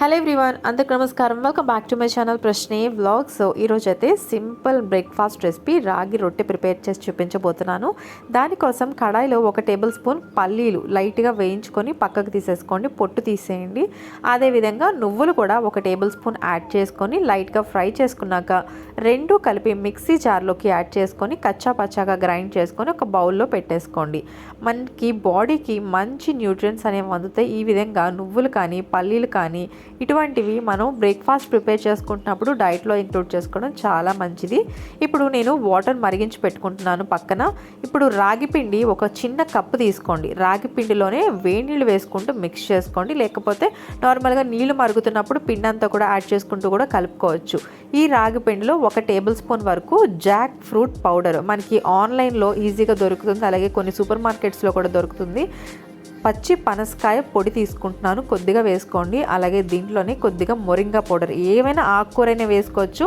Hello everyone, అందరికి నమస్కారం. Welcome back to my channel ప్రశ్నే వ్లాగ్. సో ఈరోజు అయితే సింపుల్ బ్రేక్ఫాస్ట్ రెసిపీ రాగి రొట్టె ప్రిపేర్ చేసి చూపించబోతున్నాను. దానికోసం కడాయిలో 1 టేబుల్ స్పూన్ పల్లీలు లైట్గా వేయించుకొని పక్కకు తీసేసుకోండి, పొట్టు తీసేయండి. అదేవిధంగా నువ్వులు కూడా 1 టేబుల్ స్పూన్ యాడ్ చేసుకొని లైట్గా ఫ్రై చేసుకున్నాక రెండు కలిపి మిక్సీ జార్లోకి యాడ్ చేసుకొని కచ్చా పచ్చాగా గ్రైండ్ చేసుకొని ఒక బౌల్లో పెట్టేసుకోండి. మనకి బాడీకి మంచి న్యూట్రియంట్స్ అనేవి అందుతాయి. ఈ విధంగా నువ్వులు కానీ పల్లీలు కానీ ఇటువంటివి మనం బ్రేక్ఫాస్ట్ ప్రిపేర్ చేసుకుంటున్నప్పుడు డైట్లో ఇంక్లూడ్ చేసుకోవడం చాలా మంచిది. ఇప్పుడు నేను వాటర్ మరిగించి పెట్టుకుంటున్నాను పక్కన. ఇప్పుడు రాగి పిండి ఒక చిన్న కప్పు తీసుకోండి. రాగి పిండిలోనే వేడి నీళ్ళు వేసుకుంటూ మిక్స్ చేసుకోండి, లేకపోతే నార్మల్గా నీళ్లు మరుగుతున్నప్పుడు పిండి అంతా కూడా యాడ్ చేసుకుంటూ కూడా కలుపుకోవచ్చు. ఈ రాగి పిండిలో 1 టేబుల్ స్పూన్ వరకు జాక్ ఫ్రూట్ పౌడర్ మనకి ఆన్లైన్లో ఈజీగా దొరుకుతుంది, అలాగే కొన్ని సూపర్ మార్కెట్స్లో కూడా దొరుకుతుంది. పచ్చి పనసకాయ పొడి తీసుకుంటున్నాను, కొద్దిగా వేసుకోండి. అలాగే దీంట్లోనే కొద్దిగా మొరింగా పౌడర్, ఏవైనా ఆకుకూరైనా వేసుకోవచ్చు.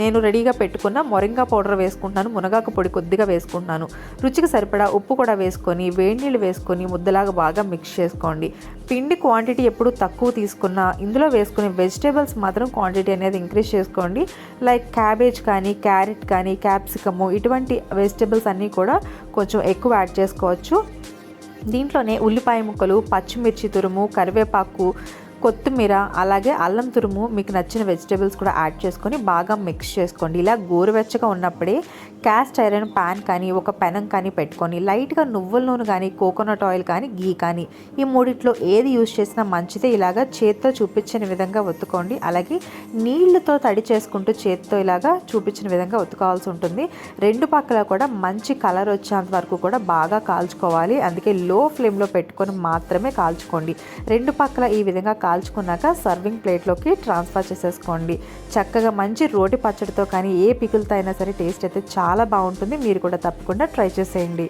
నేను రెడీగా పెట్టుకున్న మొరింగా పౌడర్ వేసుకుంటున్నాను. మునగాకు పొడి కొద్దిగా వేసుకుంటున్నాను. రుచికి సరిపడా ఉప్పు కూడా వేసుకొని వేడి నీళ్ళు వేసుకొని ముద్దలాగా బాగా మిక్స్ చేసుకోండి. పిండి క్వాంటిటీ ఎప్పుడు తక్కువ తీసుకున్నా ఇందులో వేసుకునే వెజిటేబుల్స్ మాత్రం క్వాంటిటీ అనేది ఇంక్రీజ్ చేసుకోండి. లైక్ క్యాబేజ్ కానీ, క్యారెట్ కానీ, క్యాప్సికము, ఇటువంటి వెజిటేబుల్స్ అన్నీ కూడా కొంచెం ఎక్కువ యాడ్ చేసుకోవచ్చు. దీంట్లోనే ఉల్లిపాయ ముక్కలు, పచ్చిమిర్చి తురుము, కరివేపాకు, కొత్తిమీర, అలాగే అల్లం తురుము, మీకు నచ్చిన వెజిటేబుల్స్ కూడా యాడ్ చేసుకొని బాగా మిక్స్ చేసుకోండి. ఇలా గోరువెచ్చగా ఉన్నప్పుడే క్యాస్ట్ ఐరన్ ప్యాన్ కానీ ఒక పెనం కానీ పెట్టుకొని లైట్గా నువ్వుల నూనె కానీ, కోకోనట్ ఆయిల్ కానీ, గీ కానీ, ఈ మూడిట్లో ఏది యూజ్ చేసినా మంచిదే. ఇలాగా చేత్తో చూపించిన విధంగా ఒత్తుకోండి. అలాగే నీళ్లతో తడి చేసుకుంటూ చేత్తో ఇలాగా చూపించిన విధంగా ఒత్తుకోవాల్సి ఉంటుంది. రెండు పక్కల కూడా మంచి కలర్ వచ్చేంత వరకు కూడా బాగా కాల్చుకోవాలి. అందుకే లో ఫ్లేమ్లో పెట్టుకొని మాత్రమే కాల్చుకోండి. రెండు పక్కల ఈ విధంగా కాల్చుకున్నాక సర్వింగ్ ప్లేట్లోకి ట్రాన్స్ఫర్ చేసేసుకోండి. చక్కగా మంచి రోటి పచ్చడితో కానీ ఏ పికిల్తో అయినా సరే టేస్ట్ అయితే చాలా బాగుంటుంది. మీరు కూడా తప్పకుండా ట్రై చేసేయండి.